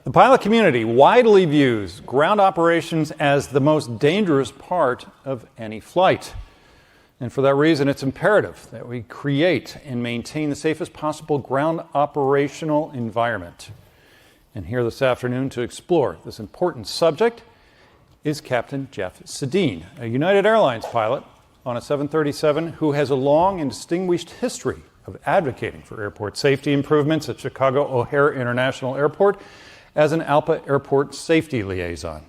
The pilot community widely views ground operations as the most dangerous part of any flight. And for that reason, it's imperative that we create and maintain the safest possible ground operational environment. And here this afternoon to explore this important subject is Captain Jeff Sedin, a United Airlines pilot on a 737 who has a long and distinguished history of advocating for airport safety improvements at Chicago O'Hare International Airport as an ALPA Airport Safety Liaison.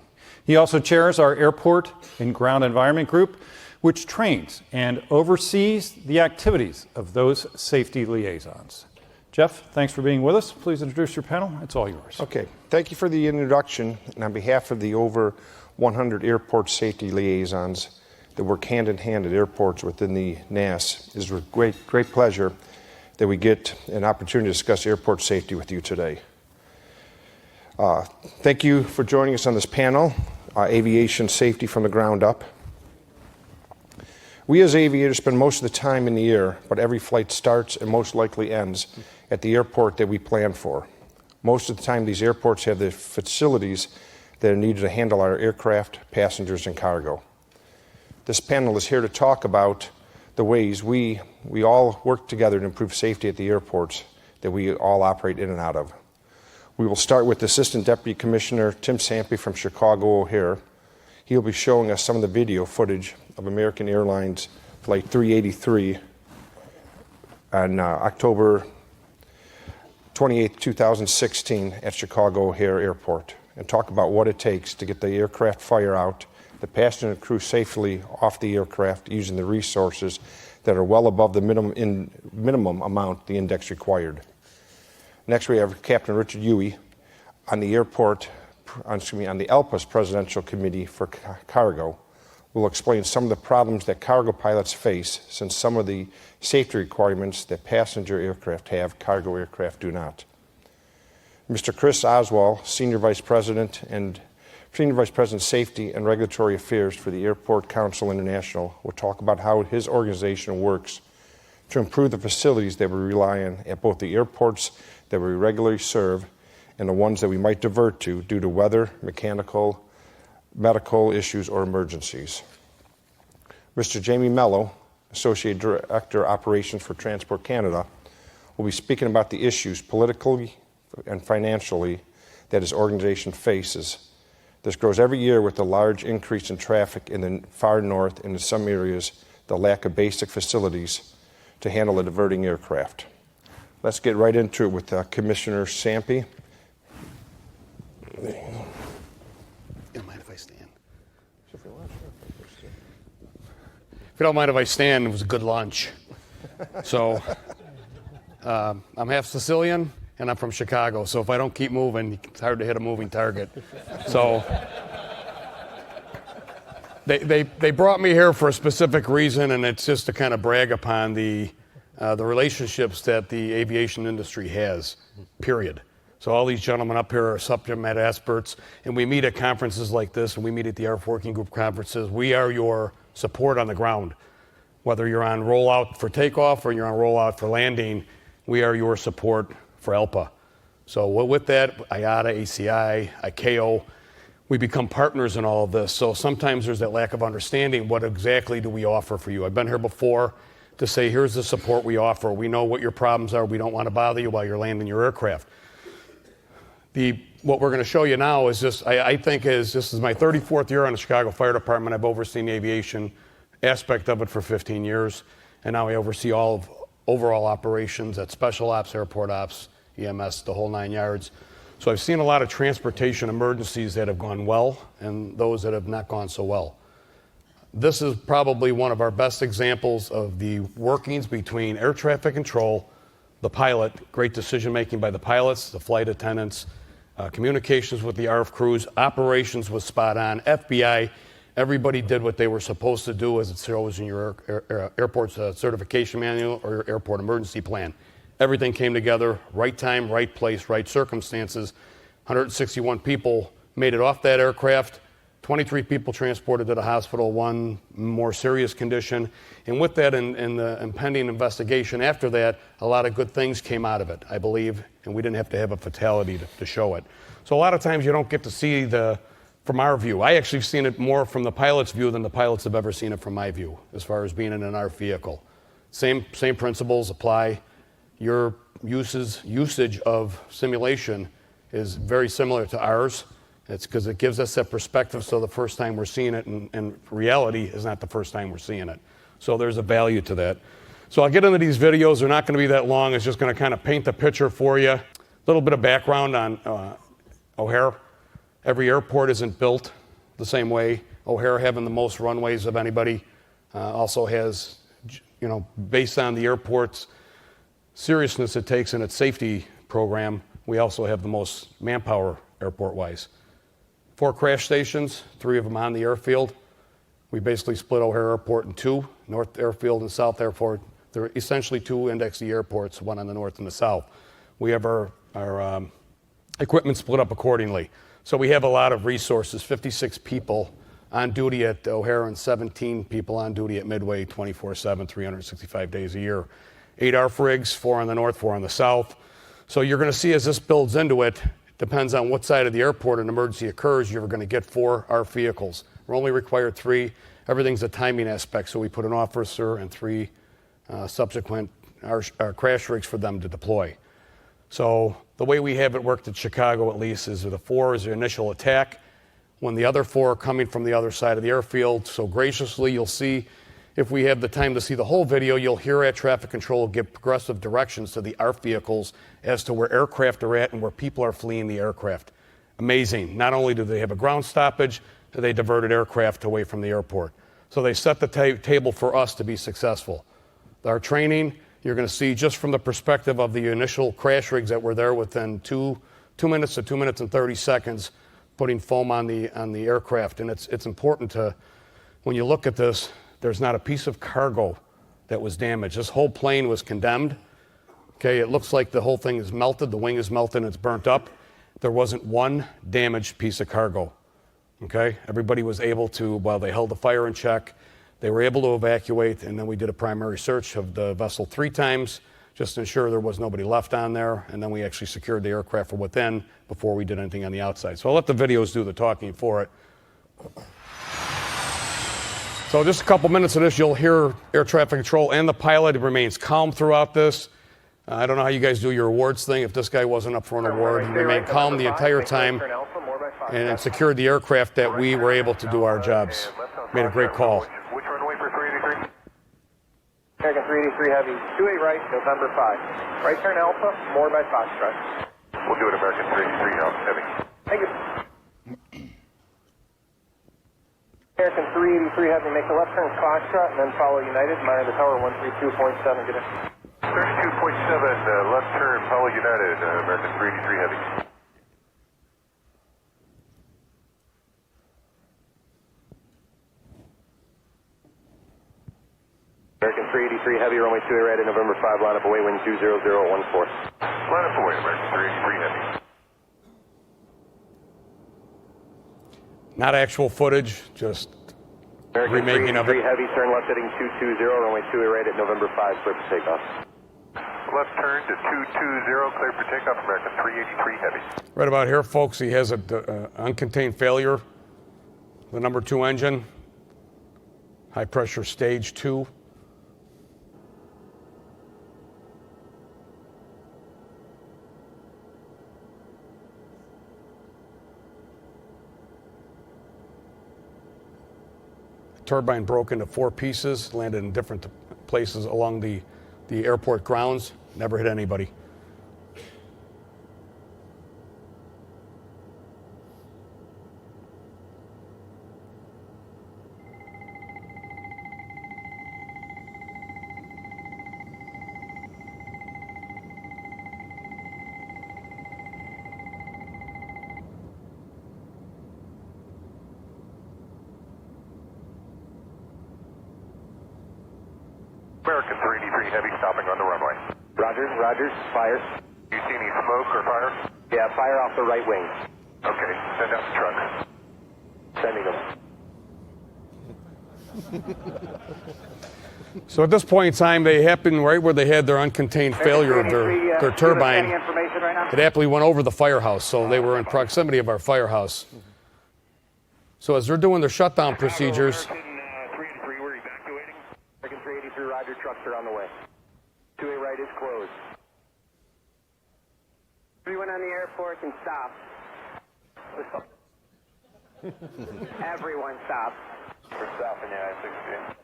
He also chairs our Airport and Ground Environment Group, which trains and oversees the activities of those safety liaisons. Jeff, thanks for being with us. Please introduce your panel. It's all yours. Okay, thank you for the introduction. And on behalf of the over 100 airport safety liaisons that work hand in hand at airports within the NAS, it is with great pleasure that we get an opportunity to discuss airport safety with you today. Thank you for joining us on this panel, Aviation Safety from the Ground Up. We as aviators spend most of the time in the air, but every flight starts and most likely ends at the airport that we plan for. Most of the time, these airports have the facilities that are needed to handle our aircraft, passengers, and cargo. This panel is here to talk about the ways we all work together to improve safety at the airports that we all operate in and out of. We will start with Assistant Deputy Commissioner Tim Sampey from Chicago O'Hare. He'll be showing us some of the video footage of American Airlines Flight 383 on October 28, 2016 at Chicago O'Hare Airport and talk about what it takes to get the aircraft fire out, the passenger and crew safely off the aircraft using the resources that are well above the minimum amount the index required. Next, we have Captain Richard Hughey on the ALPA's Presidential Committee for Cargo. We'll explain some of the problems that cargo pilots face, since some of the safety requirements that passenger aircraft have, cargo aircraft do not. Mr. Chris Oswald, Senior Vice President Safety and Regulatory Affairs for the Airport Council International, will talk about how his organization works to improve the facilities that we rely on at both the airports that we regularly serve and the ones that we might divert to due to weather, mechanical, medical issues, or emergencies. Mr. Jamie Melo, Associate Director Operations for Transport Canada, will be speaking about the issues politically and financially that his organization faces. This grows every year with the large increase in traffic in the far north and in some areas the lack of basic facilities to handle a diverting aircraft. Let's get right into it with Commissioner Sampey. You don't mind if I stand? If you don't mind if I stand, it was a good lunch. So I'm half Sicilian and I'm from Chicago, so if I don't keep moving, it's hard to hit a moving target. So they brought me here for a specific reason, and it's just to kind of brag upon the relationships that the aviation industry has, period. So all these gentlemen up here are subject matter experts, and we meet at conferences like this, and we meet at the ARF Working Group conferences. We are your support on the ground. Whether you're on rollout for takeoff or you're on rollout for landing, we are your support for ALPA. So with that, IATA, ACI, ICAO, we become partners in all of this. So sometimes there's that lack of understanding. What exactly do we offer for you? I've been here before to say, here's the support we offer. We know what your problems are. We don't want to bother you while you're landing your aircraft. What we're going to show you now is just, I think this is my 34th year on the Chicago Fire Department. I've overseen the aviation aspect of it for 15 years. And now I oversee all of overall operations at special ops, airport ops, EMS, the whole 9 yards. So I've seen a lot of transportation emergencies that have gone well and those that have not gone so well. This is probably one of our best examples of the workings between air traffic control, the pilot, great decision making by the pilots, the flight attendants, communications with the ARF crews, operations was spot on, FBI, everybody did what they were supposed to do as it shows in your airport's certification manual or your airport emergency plan. Everything came together, right time, right place, right circumstances. 161 people made it off that aircraft. 23 people transported to the hospital, 1 more serious condition. And with that and the impending investigation after that, a lot of good things came out of it, I believe, and we didn't have to have a fatality to show it. So a lot of times you don't get to see from our view. I actually have seen it more from the pilot's view than the pilots have ever seen it from my view, as far as being in an ARF vehicle. Same principles apply. Your usage of simulation is very similar to ours. It's because it gives us that perspective, so the first time we're seeing it in reality is not the first time we're seeing it. So there's a value to that. So I'll get into these videos. They're not going to be that long. It's just going to kind of paint the picture for you. A little bit of background on O'Hare. Every airport isn't built the same way. O'Hare, having the most runways of anybody, also has, based on the airport's seriousness it takes in its safety program, we also have the most manpower airport-wise. 4 crash stations, 3 of them on the airfield. We basically split O'Hare Airport in 2, North Airfield and South Airport. They're essentially 2 indexy airports, one on the north and the south. We have our equipment split up accordingly. So we have a lot of resources, 56 people on duty at O'Hare and 17 people on duty at Midway 24/7, 365 days a year. 8 ARF rigs, 4 on the north, 4 on the south. So you're going to see as this builds into it, depends on what side of the airport an emergency occurs, you're going to get 4 ARF vehicles. We're only required 3. Everything's a timing aspect, so we put an officer and 3 subsequent our crash rigs for them to deploy. So the way we have it worked at Chicago, at least, is the 4 is the initial attack, when the other 4 are coming from the other side of the airfield. So graciously, you'll see, if we have the time to see the whole video, you'll hear air traffic control give progressive directions to the ARF vehicles as to where aircraft are at and where people are fleeing the aircraft. Amazing. Not only do they have a ground stoppage, they diverted aircraft away from the airport. So they set the table for us to be successful. Our training, you're going to see just from the perspective of the initial crash rigs that were there within 2 minutes to 2 minutes and 30 seconds, putting foam on the aircraft. And it's important to, when you look at this, there's not a piece of cargo that was damaged. This whole plane was condemned. Okay, it looks like the whole thing is melted, the wing is melted and it's burnt up. There wasn't one damaged piece of cargo. Okay, everybody was able to, while they held the fire in check, they were able to evacuate, and then we did a primary search of the vessel 3 times just to ensure there was nobody left on there, and then we actually secured the aircraft from within before we did anything on the outside. So I'll let the videos do the talking for it. So just a couple minutes of this, you'll hear air traffic control and the pilot. It remains calm throughout this. I don't know how you guys do your awards thing. If this guy wasn't up for an award, he remained calm the entire time and secured the aircraft that we were able to do our jobs. Made a great call. Which runway for 383? American 383 Heavy, 28 right, November 5. Right turn Alpha, more by Foxtrot. We'll do it, American 383 Heavy. Thank you. American 383 Heavy, make a left turn Foxtrot and then follow United. Monitor the tower 132.7. Get in. 32.7, left turn, follow United, American 383 Heavy. American 383 Heavy, runway 28 right at November 5, line up away, wind 20014. Line up away, American 383 Heavy. Not actual footage, just American remaking of it. 383 Heavy, turn left heading 220, runway 28 right at November 5, clear for takeoff. Left turn to 220, clear for takeoff, American 383 Heavy. Right about here, folks, he has an uncontained failure. The number 2 engine, high pressure stage 2. Turbine broke into 4 pieces, landed in different places along the airport grounds, never hit anybody. American 383 Heavy, stopping on the runway. Roger, fire. Do you see any smoke or fire? Yeah, fire off the right wing. Okay, send out the truck. Sending them. So at this point in time, they happened right where they had their uncontained failure of their turbine. It aptly went over the firehouse, so they were in proximity of our firehouse. So as they're doing their shutdown procedures, American 383, we're evacuating. American 383, roger, trucks are on the way. 2A right is closed. Everyone on the airport can stop. Everyone stop. We're stopping, yeah, I 60.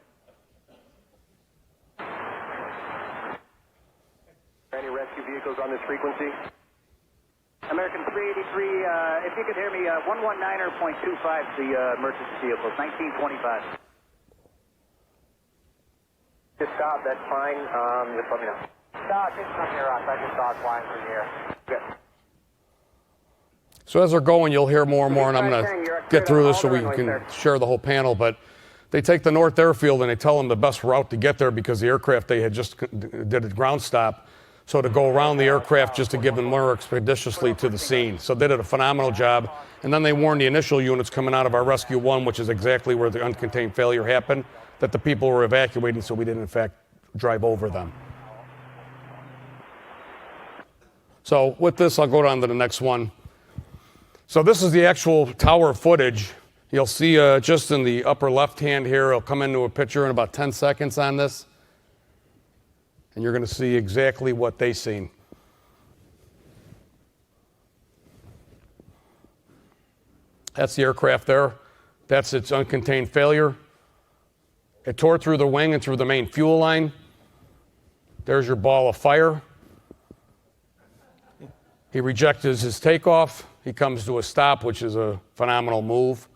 Any rescue vehicles on this frequency? American 383, if you could hear me, 119.25, the emergency vehicles, 1925. Just stop, that's fine. Just let me know. Stop, just come near us. I just saw it flying through the air. Good. so as they're going, you'll hear more and more, and I'm going to get through this so we can share the whole panel. But they take the North Airfield and they tell them the best route to get there because the aircraft they had just did a ground stop. So to go around the aircraft just to give them more expeditiously to the scene. So they did a phenomenal job. And then they warned the initial units coming out of our Rescue 1, which is exactly where the uncontained failure happened, that the people were evacuating, so we didn't in fact drive over them. So with this, I'll go down to the next one. So this is the actual tower footage. You'll see just in the upper left hand here, I'll come into a picture in about 10 seconds on this. And you're going to see exactly what they seen. That's the aircraft there. That's its uncontained failure. It tore through the wing and through the main fuel line. There's your ball of fire. He rejects his takeoff. He comes to a stop, which is a phenomenal move.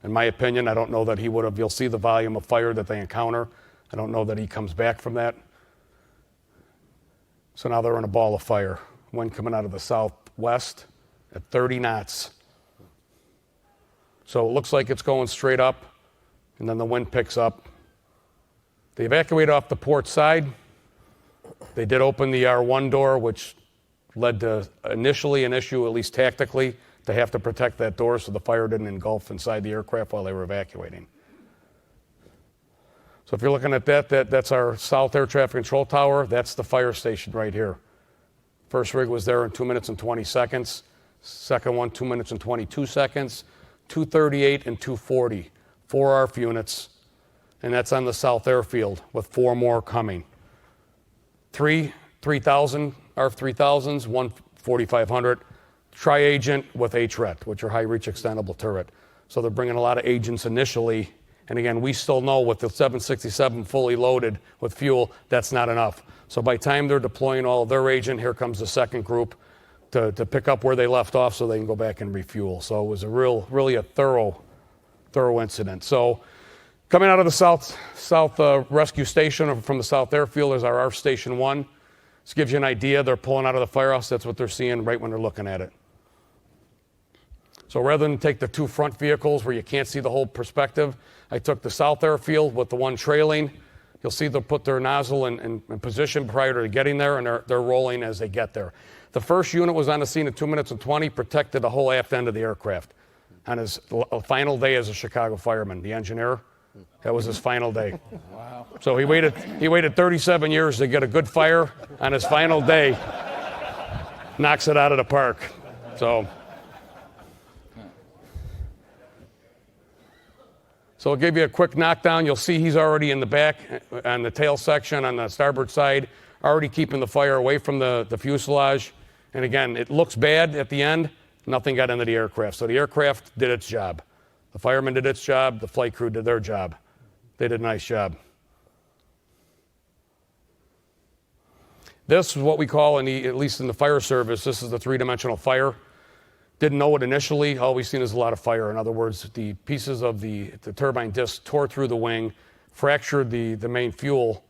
In my opinion, I don't know that he would have. You'll see the volume of fire that they encounter. I don't know that he comes back from that. So now they're in a ball of fire. Wind coming out of the southwest at 30 knots. So it looks like it's going straight up, and then the wind picks up. They evacuate off the port side. They did open the R1 door, which led to initially an issue, at least tactically, to have to protect that door so the fire didn't engulf inside the aircraft while they were evacuating. So if you're looking at that's our South Air Traffic Control Tower. That's the fire station right here. First rig was there in 2 minutes and 20 seconds. Second one, 2 minutes and 22 seconds. 2:38 and 2:40. 4 ARF units. And that's on the South Airfield with 4 more coming. 3,000 ARF 3000s, 1 4500. Tri-agent with HRET, which are high reach extendable turret. So they're bringing a lot of agents initially. And again, we still know with the 767 fully loaded with fuel, that's not enough. So by the time they're deploying all of their agent, here comes the second group to pick up where they left off so they can go back and refuel. So it was a really a thorough incident. So coming out of the South Rescue Station or from the South Airfield is our ARF Station 1. This gives you an idea. They're pulling out of the firehouse. That's what they're seeing right when they're looking at it. So rather than take the 2 front vehicles where you can't see the whole perspective, I took the South Airfield with the one trailing. You'll see they'll put their nozzle in position prior to getting there, and they're rolling as they get there. The first unit was on the scene at 2 minutes and 20, protected the whole aft end of the aircraft. On his final day as a Chicago fireman, the engineer, that was his final day. Wow. So he waited 37 years to get a good fire. On his final day, knocks it out of the park. So I'll give you a quick knockdown. You'll see he's already in the back on the tail section on the starboard side, already keeping the fire away from the fuselage. And again, it looks bad at the end. Nothing got into the aircraft. So the aircraft did its job. The firemen did its job. The flight crew did their job. They did a nice job. This is what we call, at least in the fire service, this is the 3-dimensional fire. Didn't know it initially. All we've seen is a lot of fire. In other words, the pieces of the turbine disc tore through the wing, fractured the main fuel,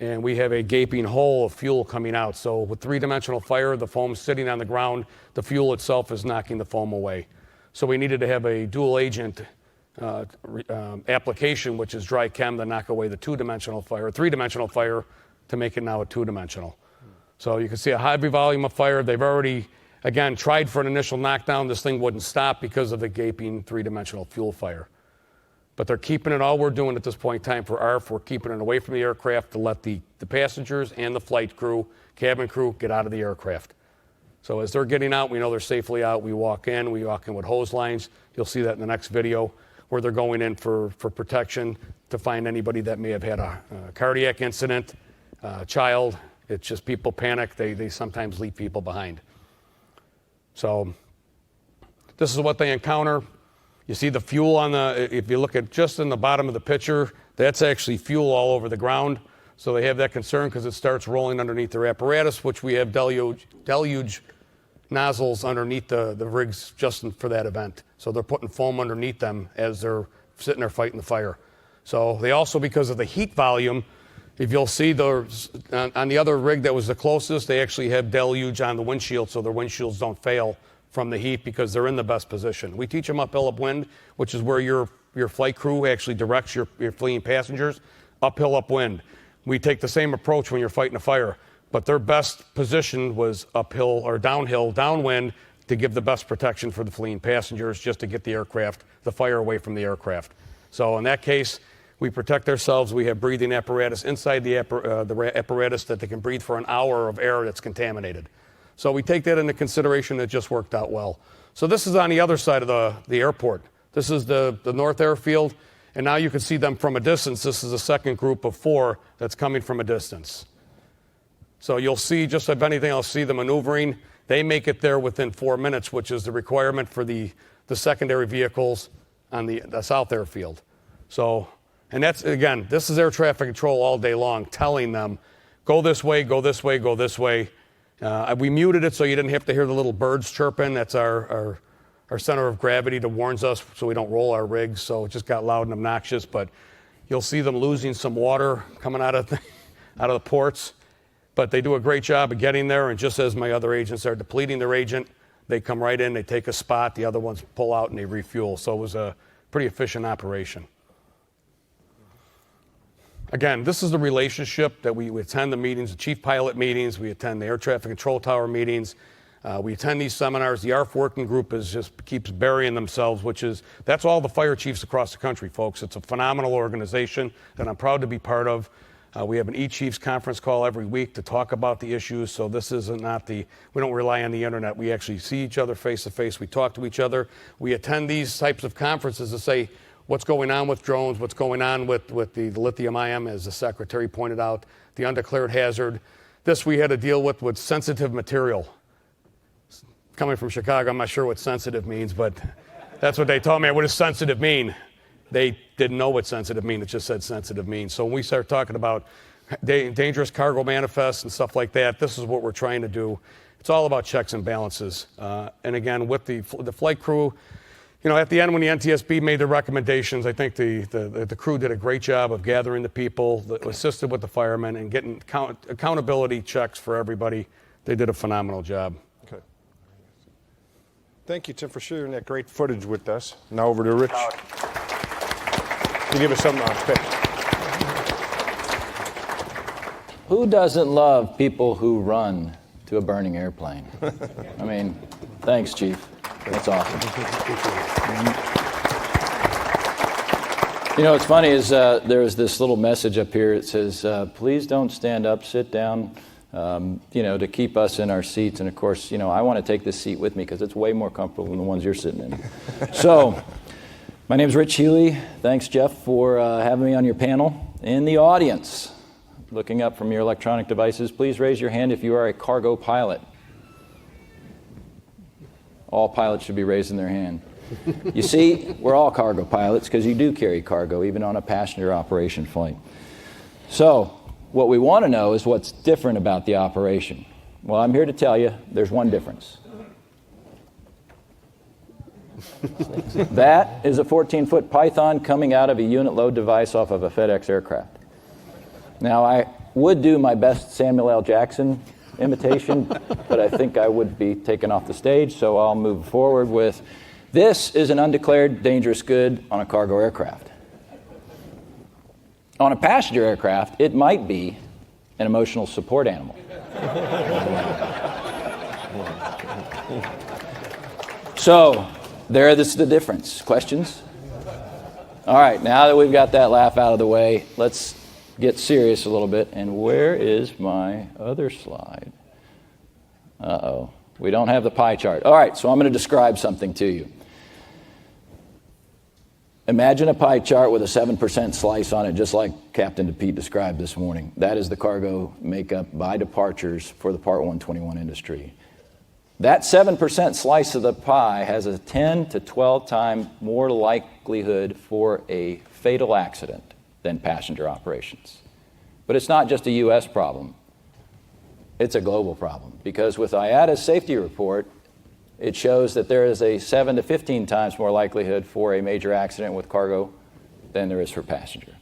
and we have a gaping hole of fuel coming out. So with 3-dimensional fire, the foam's sitting on the ground. The fuel itself is knocking the foam away. So we needed to have a dual agent application, which is dry chem, to knock away the 2-dimensional fire, 3-dimensional fire, to make it now a 2-dimensional. So you can see a heavy volume of fire. They've already Again, tried for an initial knockdown. This thing wouldn't stop because of the gaping three-dimensional fuel fire. But they're keeping it, all we're doing at this point in time for ARF, we're keeping it away from the aircraft to let the passengers and the flight crew, cabin crew, get out of the aircraft. So as they're getting out, we know they're safely out. We walk in with hose lines. You'll see that in the next video, where they're going in for protection to find anybody that may have had a cardiac incident, child. It's just people panic. They sometimes leave people behind. So this is what they encounter. You see the fuel if you look at just in the bottom of the picture, that's actually fuel all over the ground. So they have that concern because it starts rolling underneath their apparatus, which we have deluge nozzles underneath the rigs just for that event. So they're putting foam underneath them as they're sitting there fighting the fire. So they also, because of the heat volume, if you'll see on the other rig that was the closest, they actually have deluge on the windshield so their windshields don't fail from the heat because they're in the best position. We teach them uphill upwind, which is where your flight crew actually directs your fleeing passengers, uphill upwind. We take the same approach when you're fighting a fire, but their best position was uphill or downhill, downwind, to give the best protection for the fleeing passengers, just to get the fire away from the aircraft. So in that case, we protect ourselves. We have breathing apparatus inside the apparatus that they can breathe for an hour of air that's contaminated. So we take that into consideration. It just worked out well. So this is on the other side of the airport. This is the North Airfield, and now you can see them from a distance. This is a second group of 4 that's coming from a distance. So you'll see, just if anything, I'll see the maneuvering. They make it there within 4 minutes, which is the requirement for the secondary vehicles on the South Airfield. So, and that's, again, this is air traffic control all day long, telling them, go this way, go this way, go this way. We muted it so you didn't have to hear the little birds chirping. That's our center of gravity that warns us so we don't roll our rigs. So it just got loud and obnoxious. But you'll see them losing some water coming out of the ports. But they do a great job of getting there. And just as my other agents are depleting their agent, they come right in, they take a spot, the other ones pull out and they refuel. So it was a pretty efficient operation. Again, this is the relationship that we attend the meetings, the chief pilot meetings, we attend the air traffic control tower meetings, we attend these seminars. The ARF working group keeps burying themselves, that's all the fire chiefs across the country, folks. It's a phenomenal organization that I'm proud to be part of. We have an E-Chiefs conference call every week to talk about the issues, so this isn't we don't rely on the internet. We actually see each other face to face, we talk to each other. We attend these types of conferences to say, what's going on with drones, what's going on with the lithium-ion, as the secretary pointed out, the undeclared hazard. This we had to deal with sensitive material. Coming from Chicago, I'm not sure what sensitive means, but that's what they told me. What does sensitive mean? They didn't know what sensitive mean. It just said sensitive mean. So when we start talking about dangerous cargo manifests and stuff like that, this is what we're trying to do. It's all about checks and balances. And again, with the flight crew, at the end when the NTSB made the recommendations, I think the crew did a great job of gathering the people, assisted with the firemen, and getting accountability checks for everybody. They did a phenomenal job. Okay. Thank you, Tim, for sharing that great footage with us. Now over to Rich to give us some specs. Who doesn't love people who run to a burning airplane? I mean, thanks, Chief. That's awesome. What's funny is there's this little message up here. It says, please don't stand up, sit down, to keep us in our seats. And of course, I want to take this seat with me because it's way more comfortable than the ones you're sitting in. So, my name's Rich Hughey. Thanks, Jeff, for having me on your panel. In the audience, looking up from your electronic devices, please raise your hand if you are a cargo pilot. All pilots should be raising their hand. You see, we're all cargo pilots because you do carry cargo, even on a passenger operation flight. So, what we want to know is what's different about the operation. Well, I'm here to tell you there's one difference. That is a 14-foot Python coming out of a unit load device off of a FedEx aircraft. Now, I would do my best Samuel L. Jackson imitation, but I think I would be taken off the stage, so I'll move forward with, this is an undeclared dangerous good on a cargo aircraft. On a passenger aircraft, it might be an emotional support animal. So, this the difference. Questions? All right, now that we've got that laugh out of the way, let's get serious a little bit. And where is my other slide? Uh-oh. We don't have the pie chart. All right, so I'm going to describe something to you. Imagine a pie chart with a 7% slice on it, just like Captain Pete described this morning. That is the cargo makeup by departures for the Part 121 industry. That 7% slice of the pie has a 10 to 12 times more likelihood for a fatal accident than passenger operations. But it's not just a U.S. problem. It's a global problem, because with IATA's safety report, it shows that there is a 7 to 15 times more likelihood for a major accident with cargo than there is for passenger.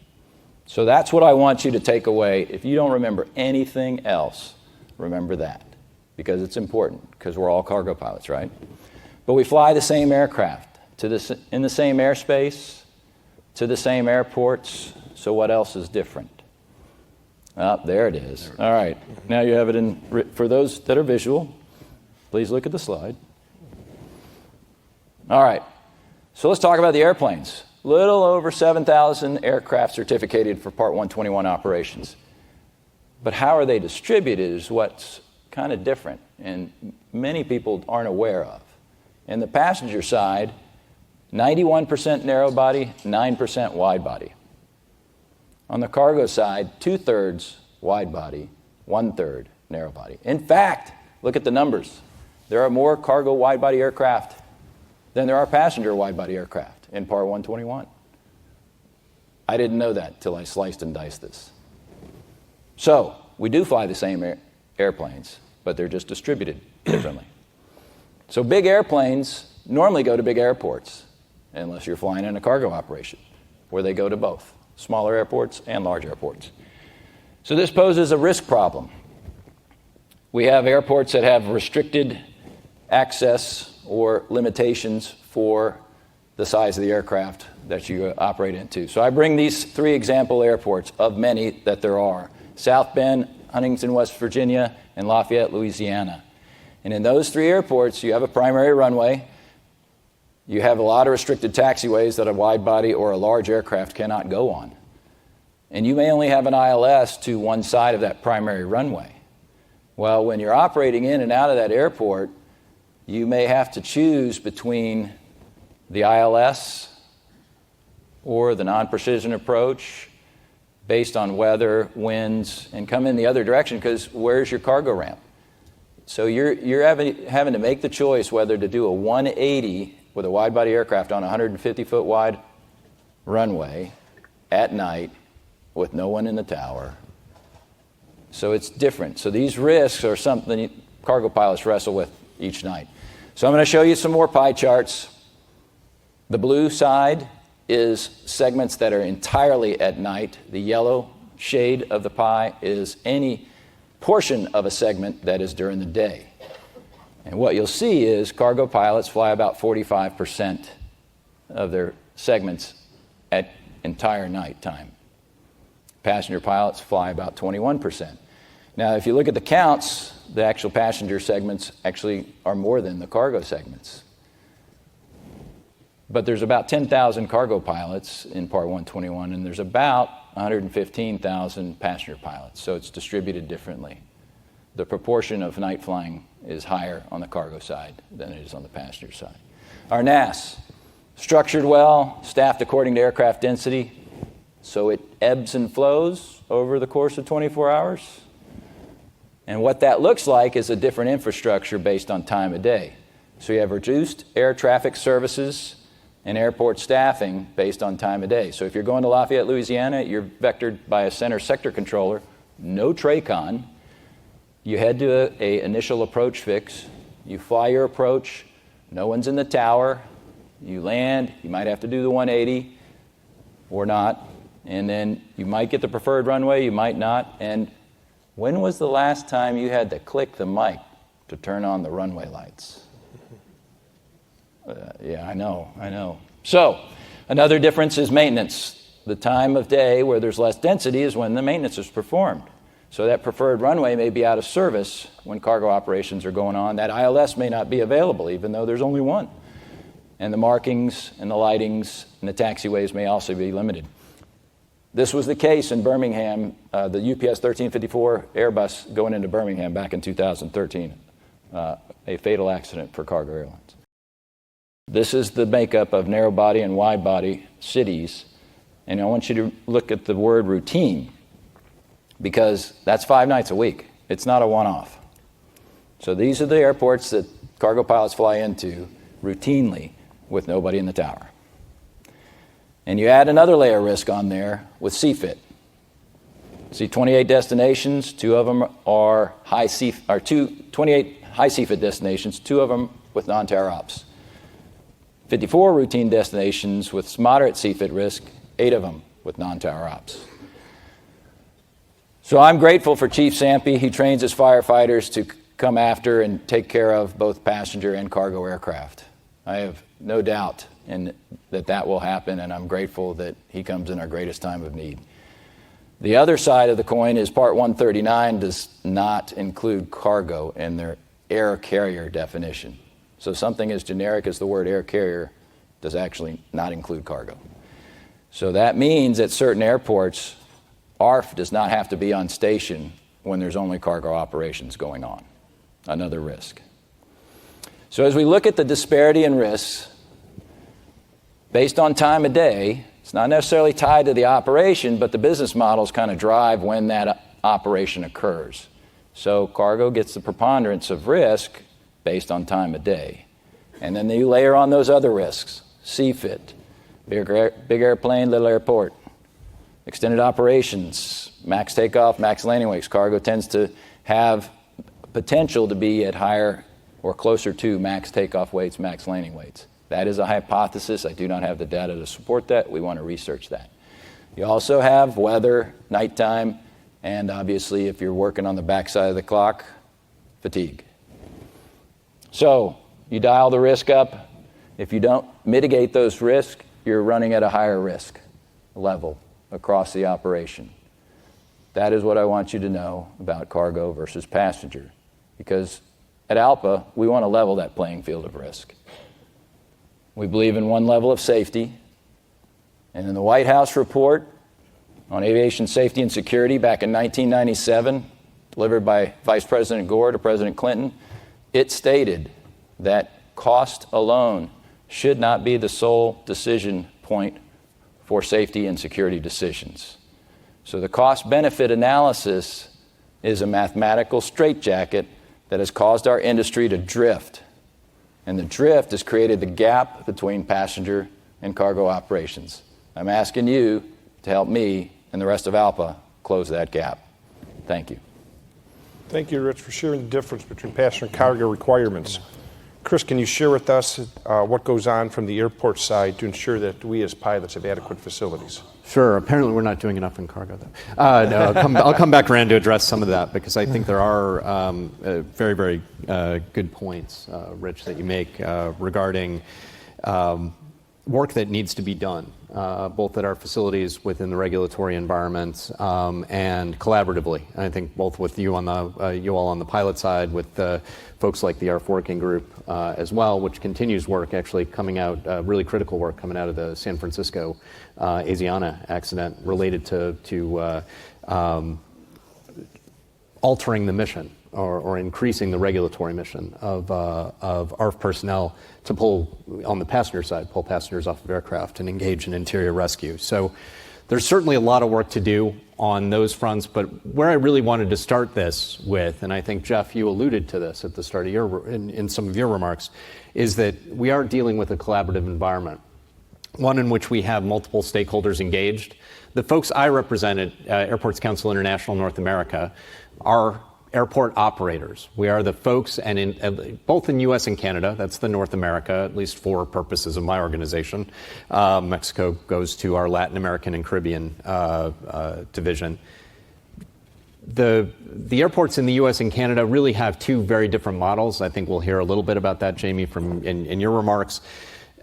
So that's what I want you to take away. If you don't remember anything else, remember that, because it's important, because we're all cargo pilots, right? But we fly the same aircraft in the same airspace, to the same airports, so what else is different? There it is. All right, now you have it for those that are visual, please look at the slide. All right, so let's talk about the airplanes. Little over 7,000 aircraft certificated for Part 121 operations. But how are they distributed is what's kind of different, and many people aren't aware of. In the passenger side, 91% narrow body, 9% wide body. On the cargo side, 2/3 wide body, 1/3 narrow body. In fact, look at the numbers. There are more cargo wide body aircraft than there are passenger wide body aircraft in Part 121. I didn't know that till I sliced and diced this. So, we do fly the same airplanes, but they're just distributed differently. So big airplanes normally go to big airports, unless you're flying in a cargo operation, where they go to both, smaller airports and large airports. So this poses a risk problem. We have airports that have restricted access or limitations for the size of the aircraft that you operate into. So I bring these 3 example airports of many that there are: South Bend, Huntington, West Virginia, and Lafayette, Louisiana. And in those 3 airports, you have a primary runway. You have a lot of restricted taxiways that a wide body or a large aircraft cannot go on. And you may only have an ILS to one side of that primary runway. Well, when you're operating in and out of that airport, you may have to choose between the ILS or the non-precision approach based on weather, winds, and come in the other direction, because where's your cargo ramp? So you're having to make the choice whether to do a 180 with a wide-body aircraft on a 150-foot wide runway at night with no one in the tower. So it's different. So these risks are something cargo pilots wrestle with each night. So I'm going to show you some more pie charts. The blue side is segments that are entirely at night. The yellow shade of the pie is any portion of a segment that is during the day. And what you'll see is cargo pilots fly about 45% of their segments at entire night time. Passenger pilots fly about 21%. Now, if you look at the counts, the actual passenger segments actually are more than the cargo segments. But there's about 10,000 cargo pilots in Part 121, and there's about 115,000 passenger pilots, so it's distributed differently. The proportion of night flying is higher on the cargo side than it is on the passenger side. Our NAS, structured well, staffed according to aircraft density, so it ebbs and flows over the course of 24 hours. And what that looks like is a different infrastructure based on time of day. So you have reduced air traffic services and airport staffing based on time of day. So if you're going to Lafayette, Louisiana, you're vectored by a center sector controller, no TRACON. You head to a initial approach fix. You fly your approach. No one's in the tower. You land. You might have to do the 180 or not. And then you might get the preferred runway. You might not. And when was the last time you had to click the mic to turn on the runway lights? Yeah, I know. So, another difference is maintenance. The time of day where there's less density is when the maintenance is performed. So that preferred runway may be out of service when cargo operations are going on. That ILS may not be available, even though there's only one. And the markings and the lightings and the taxiways may also be limited. This was the case in Birmingham, the UPS 1354 Airbus going into Birmingham back in 2013, a fatal accident for cargo airlines. This is the makeup of narrow body and wide body cities. And I want you to look at the word routine, because that's 5 nights a week. It's not a one-off. So these are the airports that cargo pilots fly into routinely with nobody in the tower. And you add another layer of risk on there with CFIT. See, 28 destinations, 2 of them are 28 high CFIT destinations, 2 of them with non-tower ops. 54 routine destinations with moderate CFIT risk, 8 of them with non-tower ops. So I'm grateful for Chief Sampey. He trains his firefighters to come after and take care of both passenger and cargo aircraft. I have no doubt that will happen, and I'm grateful that he comes in our greatest time of need. The other side of the coin is Part 139 does not include cargo in their air carrier definition. So something as generic as the word air carrier does actually not include cargo. So that means at certain airports, ARF does not have to be on station when there's only cargo operations going on. Another risk. So as we look at the disparity in risks, based on time of day, it's not necessarily tied to the operation, but the business models kind of drive when that operation occurs. So cargo gets the preponderance of risk based on time of day. And then you layer on those other risks, CFIT, big airplane, little airport, extended operations, max takeoff, max landing weights. Cargo tends to have potential to be at higher or closer to max takeoff weights, max landing weights. That is a hypothesis. I do not have the data to support that. We want to research that. You also have weather, nighttime, and obviously if you're working on the backside of the clock, fatigue. So you dial the risk up. If you don't mitigate those risks, you're running at a higher risk level across the operation. That is what I want you to know about cargo versus passenger. Because at ALPA, we want to level that playing field of risk. We believe in one level of safety. And in the White House report on aviation safety and security back in 1997, delivered by Vice President Gore to President Clinton, it stated that cost alone should not be the sole decision point for safety and security decisions. So the cost-benefit analysis is a mathematical straitjacket that has caused our industry to drift. And the drift has created the gap between passenger and cargo operations. I'm asking you to help me and the rest of ALPA close that gap. Thank you. Thank you, Rich, for sharing the difference between passenger and cargo requirements. Chris, can you share with us what goes on from the airport side to ensure that we as pilots have adequate facilities? Sure. Apparently, we're not doing enough in cargo, though. No, I'll come back around to address some of that because I think there are very, very good points, Rich, that you make regarding work that needs to be done, both at our facilities within the regulatory environment and collaboratively. I think both with you on you all on the pilot side, with folks like the ARF Working Group as well, which continues work actually coming out, really critical work coming out of the San Francisco Asiana accident related to altering the mission or increasing the regulatory mission of ARF personnel to pull, on the passenger side, pull passengers off of aircraft and engage in interior rescue. So there's certainly a lot of work to do on those fronts, but where I really wanted to start this with, and I think, Jeff, you alluded to this at the start of in some of your remarks, is that we are dealing with a collaborative environment, one in which we have multiple stakeholders engaged. The folks I represent at Airports Council International North America are airport operators. We are the folks, and both in U.S. and Canada, that's the North America, at least for purposes of my organization. Mexico goes to our Latin American and Caribbean division. The airports in the U.S. and Canada really have two very different models. I think we'll hear a little bit about that, Jamie, in your remarks.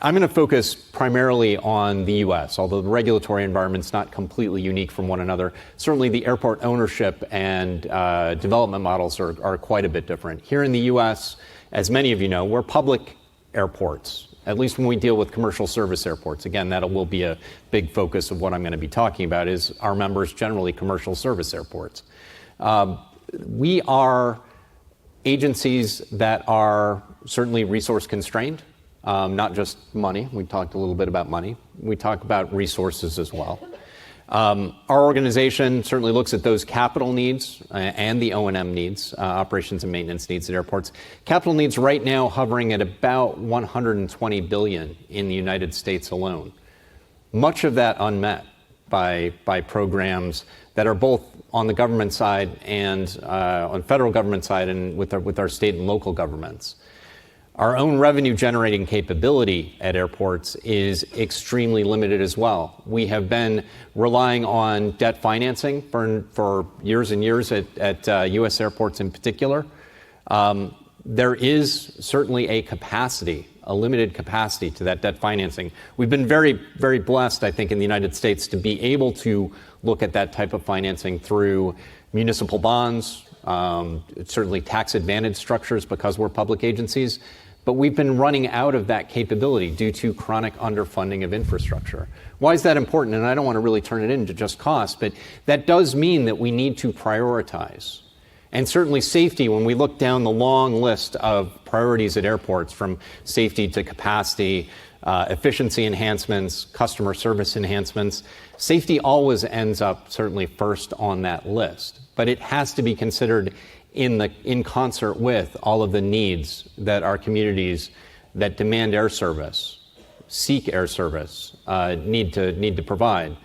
I'm going to focus primarily on the U.S., although the regulatory environment's not completely unique from one another. Certainly the airport ownership and development models are quite a bit different. Here in the U.S., as many of you know, we're public airports, at least when we deal with commercial service airports. Again, that will be a big focus of what I'm going to be talking about, is our members generally commercial service airports. We are agencies that are certainly resource constrained. Not just money. We talked a little bit about money. We talk about resources as well. Our organization certainly looks at those capital needs and the O&M needs, operations and maintenance needs at airports. Capital needs right now hovering at about $120 billion in the United States alone. Much of that unmet by programs that are both on the government side and on federal government side and with our state and local governments. Our own revenue generating capability at airports is extremely limited as well. We have been relying on debt financing for years and years at U.S. airports in particular. There is certainly a limited capacity to that debt financing. We've been very, very blessed, I think, in the United States to be able to look at that type of financing through municipal bonds, certainly tax advantage structures because we're public agencies. But we've been running out of that capability due to chronic underfunding of infrastructure. Why is that important? And I don't want to really turn it into just cost, but that does mean that we need to prioritize. And certainly safety, when we look down the long list of priorities at airports, from safety to capacity, efficiency enhancements, customer service enhancements, safety always ends up certainly first on that list. But it has to be considered in concert with all of the needs that our communities that demand air service, seek air service, need to provide.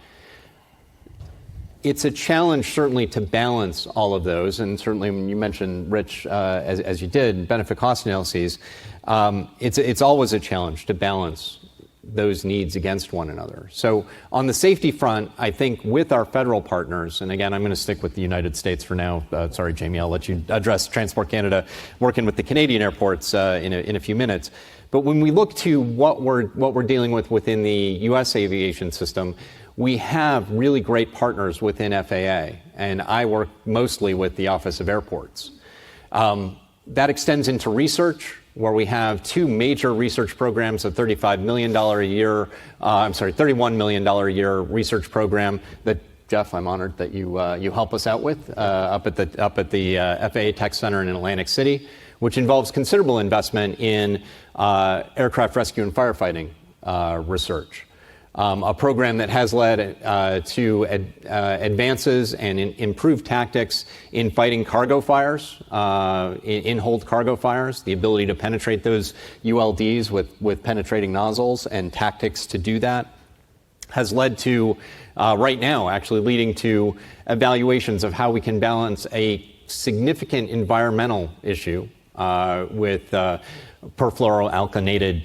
It's a challenge certainly to balance all of those, and certainly when you mentioned, Rich, as you did, benefit cost analyses, it's always a challenge to balance those needs against one another. So on the safety front, I think with our federal partners, and again, I'm going to stick with the United States for now. Sorry, Jamie, I'll let you address Transport Canada, working with the Canadian airports in a few minutes. But when we look to what we're dealing with within the U.S. aviation system, we have really great partners within FAA, and I work mostly with the Office of Airports. That extends into research, where we have two major research programs, a $31 million a year research program that, Jeff, I'm honored that you help us out with up at the FAA Tech Center in Atlantic City, which involves considerable investment in aircraft rescue and firefighting research. A program that has led to advances and improved tactics in fighting cargo fires, in-hold cargo fires, the ability to penetrate those ULDs with penetrating nozzles and tactics to do that, has led to, right now, actually leading to evaluations of how we can balance a significant environmental issue with perfluoroalkylated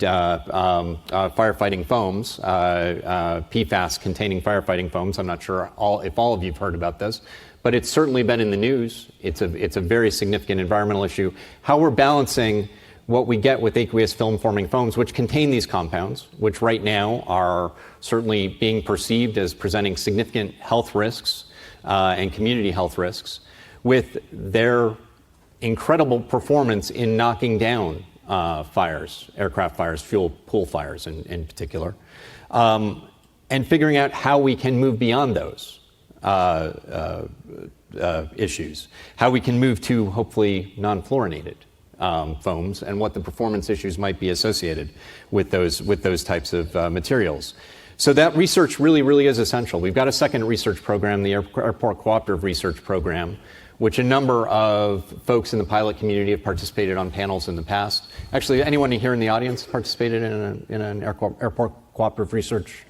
firefighting foams, PFAS-containing firefighting foams. I'm not sure if all of you have heard about this, but it's certainly been in the news. It's a very significant environmental issue. How we're balancing what we get with aqueous film-forming foams, which contain these compounds, which right now are certainly being perceived as presenting significant health risks and community health risks, with their incredible performance in knocking down fires, aircraft fires, fuel pool fires in particular, and figuring out how we can move beyond those issues, how we can move to hopefully non-fluorinated foams, and what the performance issues might be associated with those types of materials. So that research really is essential. We've got a second research program, the Airport Cooperative Research Program, which a number of folks in the pilot community have participated on panels in the past. Actually, anyone here in the audience participated in an airport cooperative research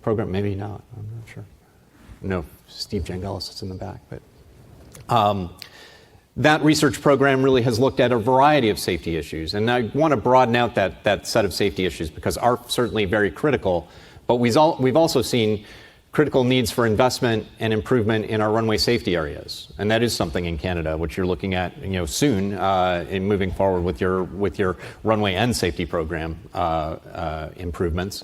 program? Maybe not, I'm not sure. No, Steve Jangelis is in the back. But that research program really has looked at a variety of safety issues. And I want to broaden out that set of safety issues because are certainly very critical. But we've also seen critical needs for investment and improvement in our runway safety areas, and that is something in Canada which you're looking at, soon in moving forward with your runway and safety program improvements.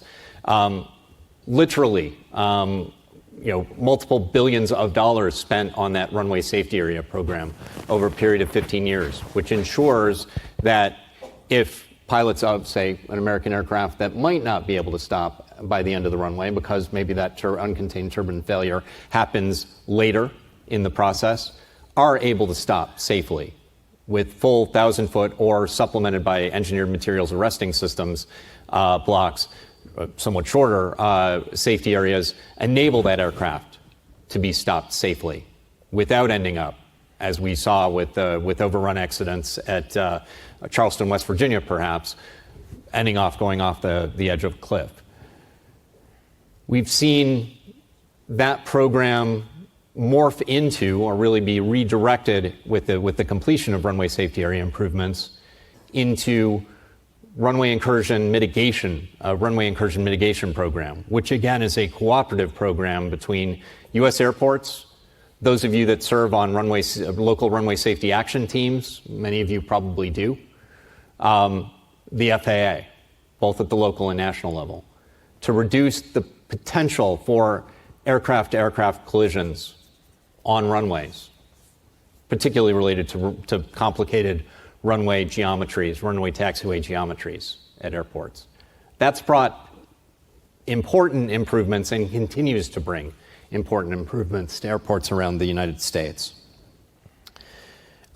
Literally, multiple billions of dollars spent on that runway safety area program over a period of 15 years, which ensures that if pilots of, say, an American aircraft that might not be able to stop by the end of the runway because maybe that uncontained turbine failure happens later in the process, are able to stop safely with full 1,000-foot or supplemented by engineered materials arresting systems blocks, somewhat shorter safety areas, enable that aircraft to be stopped safely without ending up, as we saw with overrun accidents at Charleston, West Virginia, perhaps, going off the edge of a cliff. We've seen that program morph into, or really be redirected with the completion of runway safety area improvements, into runway incursion mitigation program, which again is a cooperative program between U.S. airports, those of you that serve on local runway safety action teams, many of you probably do, the FAA, both at the local and national level, to reduce the potential for aircraft-to-aircraft collisions on runways, particularly related to complicated runway geometries, runway taxiway geometries at airports. That's brought important improvements and continues to bring important improvements to airports around the United States.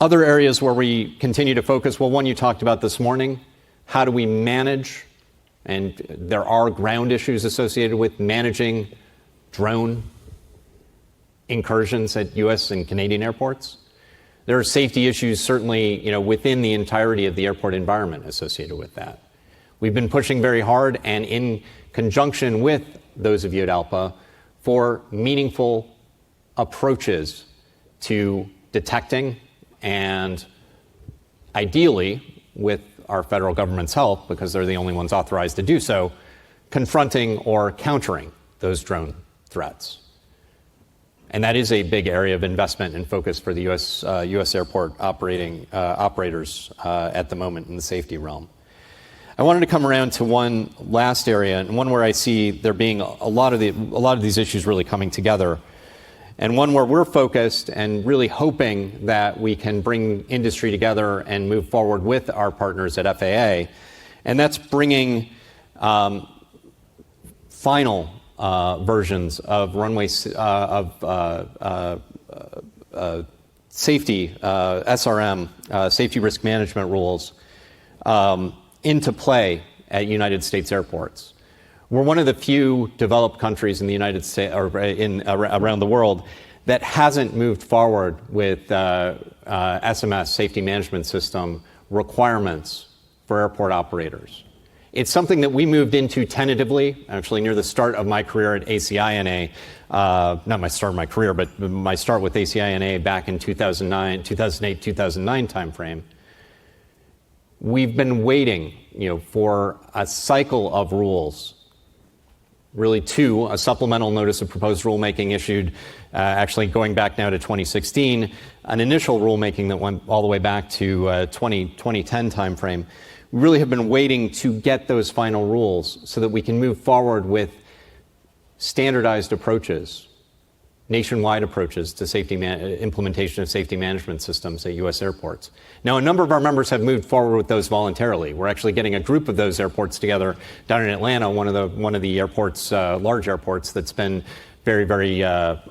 Other areas where we continue to focus, well, one you talked about this morning, how do we manage, and there are ground issues associated with managing drone incursions at U.S. and Canadian airports. There are safety issues certainly, within the entirety of the airport environment associated with that. We've been pushing very hard, and in conjunction with those of you at ALPA, for meaningful approaches to detecting and ideally, with our federal government's help, because they're the only ones authorized to do so, confronting or countering those drone threats. And that is a big area of investment and focus for the U.S. airport operators at the moment in the safety realm. I wanted to come around to one last area, and one where I see there being a lot of these issues really coming together, and one where we're focused and really hoping that we can bring industry together and move forward with our partners at FAA, and that's bringing final versions of runway safety SRM safety risk management rules into play at United States airports. We're one of the few developed countries in the United States or around the world that hasn't moved forward with SMS safety management system requirements for airport operators. It's something that we moved into tentatively, actually near the start of my career at ACINA, not my start of my career, but my start with ACINA back in 2008, 2009 timeframe. We've been waiting, for a cycle of rules, really a supplemental notice of proposed rulemaking issued, actually going back now to 2016, an initial rulemaking that went all the way back to 2010 timeframe. We really have been waiting to get those final rules so that we can move forward with standardized approaches, nationwide approaches to implementation of safety management systems at U.S. airports. Now, a number of our members have moved forward with those voluntarily. We're actually getting a group of those airports together down in Atlanta, one of the airports, large airports that's been very, very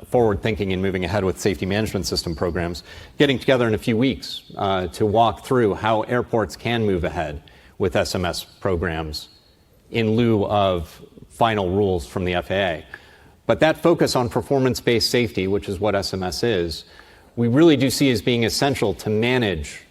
forward-thinking and moving ahead with safety management system programs, getting together in a few weeks to walk through how airports can move ahead with SMS programs in lieu of final rules from the FAA. But that focus on performance-based safety, which is what SMS is, we really do see as being essential to manage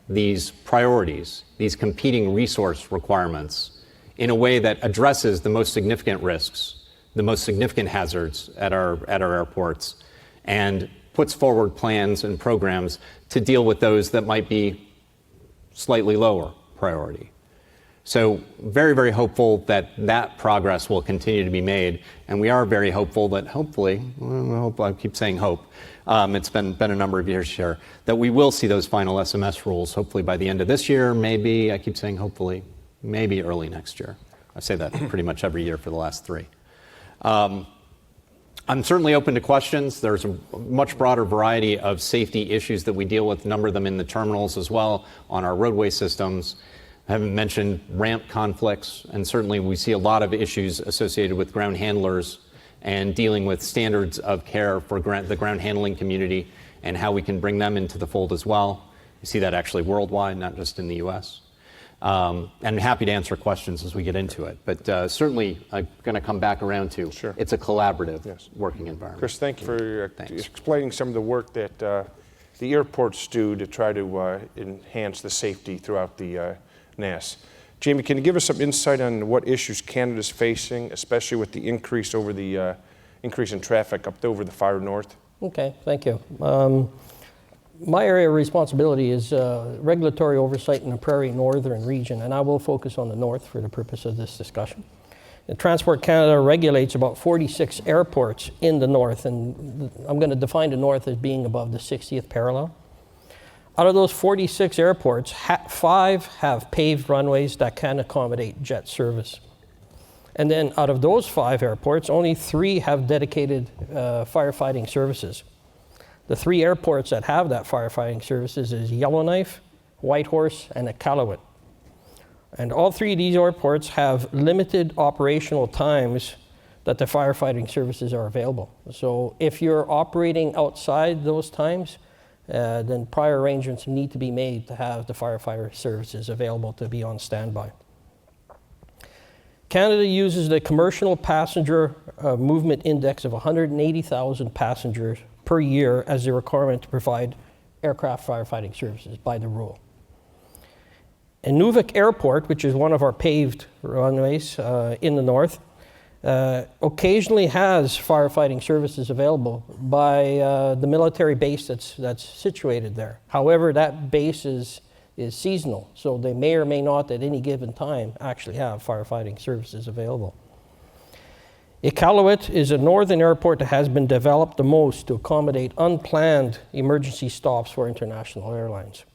these priorities, these competing resource requirements, in a way that addresses the most significant risks, the most significant hazards at our airports, and puts forward plans and programs to deal with those that might be slightly lower priority. So very, very hopeful that that progress will continue to be made. And we are very hopeful that hopefully, I keep saying hope, it's been a number of years here, that we will see those final SMS rules hopefully by the end of this year, maybe, I keep saying hopefully, maybe early next year. I say that pretty much every year for the last 3. I'm certainly open to questions. There's a much broader variety of safety issues that we deal with, a number of them in the terminals as well, on our roadway systems. I haven't mentioned ramp conflicts, and certainly we see a lot of issues associated with ground handlers and dealing with standards of care for the ground handling community and how we can bring them into the fold as well. You see that actually worldwide, not just in the US. And happy to answer questions as we get into it. But certainly I'm going to come back around to it's a collaborative working environment. Chris, thank you for explaining some of the work that the airports do to try to enhance the safety throughout the NAS. Jamie, can you give us some insight on what issues Canada's facing, especially with the increase in traffic up over the far north? Okay, thank you. My area of responsibility is regulatory oversight in the Prairie Northern region, and I will focus on the north for the purpose of this discussion. And Transport Canada regulates about 46 airports in the north, and I'm going to define the north as being above the 60th parallel. Out of those 46 airports, 5 have paved runways that can accommodate jet service. And then out of those 5 airports, only 3 have dedicated firefighting services. The 3 airports that have that firefighting services is Yellowknife, Whitehorse, and Iqaluit. And all 3 of these airports have limited operational times that the firefighting services are available. So if you're operating outside those times, then prior arrangements need to be made to have the firefighter services available to be on standby. Canada uses the Commercial Passenger Movement Index of 180,000 passengers per year as the requirement to provide aircraft firefighting services by the rule. Inuvik Airport, which is one of our paved runways in the north, occasionally has firefighting services available by the military base that's situated there. However, that base is seasonal, so they may or may not at any given time actually have firefighting services available. Iqaluit is a northern airport that has been developed the most to accommodate unplanned emergency stops for international airlines.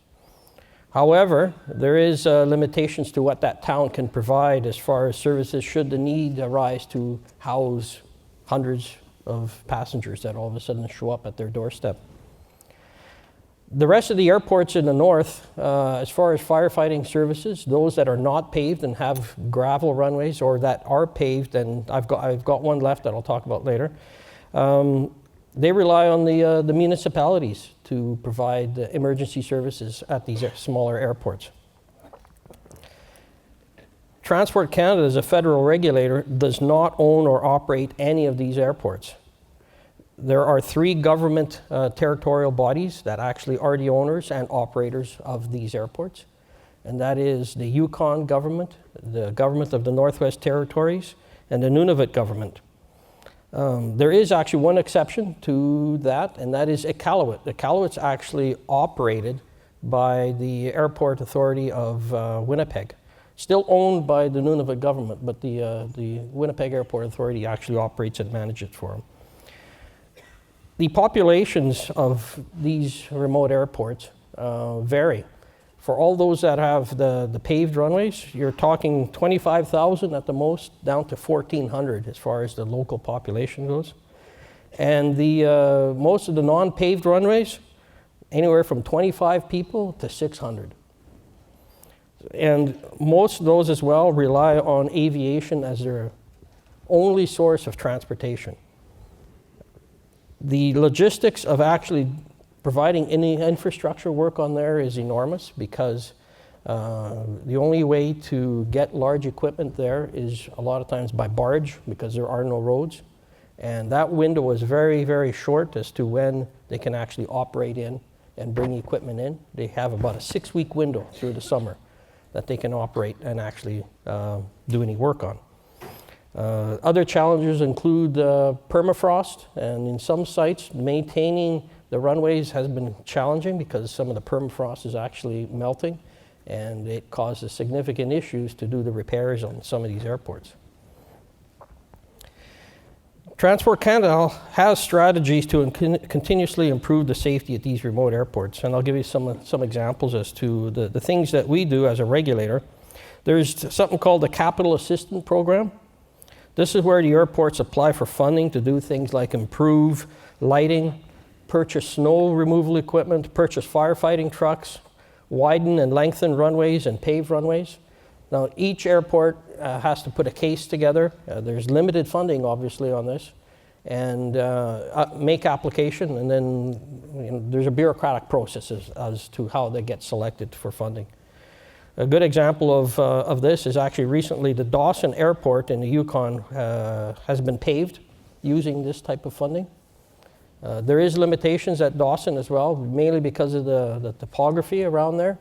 However, there is limitations to what that town can provide as far as services should the need arise to house hundreds of passengers that all of a sudden show up at their doorstep. The rest of the airports in the north, as far as firefighting services, those that are not paved and have gravel runways or that are paved, and I've got one left that I'll talk about later, they rely on the municipalities to provide emergency services at these smaller airports. Transport Canada, as a federal regulator, does not own or operate any of these airports. There are 3 government territorial bodies that actually are the owners and operators of these airports, and that is the Yukon government, the government of the Northwest Territories, and the Nunavut government. There is actually one exception to that, and that is Iqaluit. Iqaluit's actually operated by the Airport Authority of Winnipeg. Still owned by the Nunavut government, but the Winnipeg Airport Authority actually operates and manages it for them. The populations of these remote airports vary. For all those that have the paved runways, you're talking 25,000 at the most, down to 1,400 as far as the local population goes. And the most of the non-paved runways, anywhere from 25 people to 600. And most of those as well rely on aviation as their only source of transportation. The logistics of actually providing any infrastructure work on there is enormous because the only way to get large equipment there is a lot of times by barge because there are no roads. And that window is very, very short as to when they can actually operate in and bring equipment in. They have about a 6-week window through the summer that they can operate and actually do any work on. Other challenges include permafrost, and in some sites, maintaining the runways has been challenging because some of the permafrost is actually melting, and it causes significant issues to do the repairs on some of these airports. Transport Canada has strategies to continuously improve the safety at these remote airports, and I'll give you some examples as to the things that we do as a regulator. There's something called the Capital Assistance Program. This is where the airports apply for funding to do things like improve lighting, purchase snow removal equipment, purchase firefighting trucks, widen and lengthen runways and pave runways. Now, each airport has to put a case together. There's limited funding, obviously, on this, and make application, and then there's a bureaucratic process as to how they get selected for funding. A good example of this is actually recently the Dawson Airport in the Yukon has been paved using this type of funding. There is limitations at Dawson as well, mainly because of the topography around there.